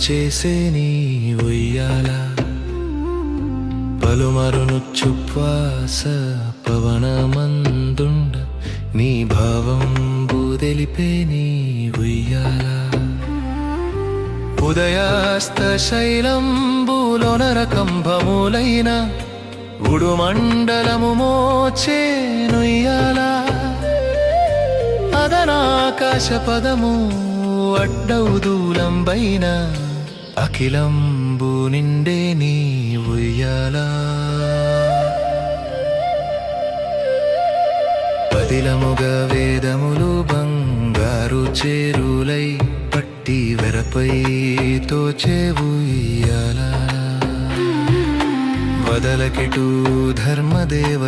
చేసే నీ ఉయ్యాల పలుమరును చుప్వాస పవనమందుండ నీ భావం బూదెలిపే నీ ఉయ్యాల ఉదయాస్త శైలంబులోనర కంభములైన ఉడుమండలము మోచేనుయ్యాల అదనాకాశ పదము అడ్డౌదూలంబైన అఖిలంబు నిండే నీ ఉయ్యాల పదిలముగ వేదములు బంగారు చేరులై పట్టి వెరపై తోచే ఉయ్యాల వదలకెటు ధర్మదేవ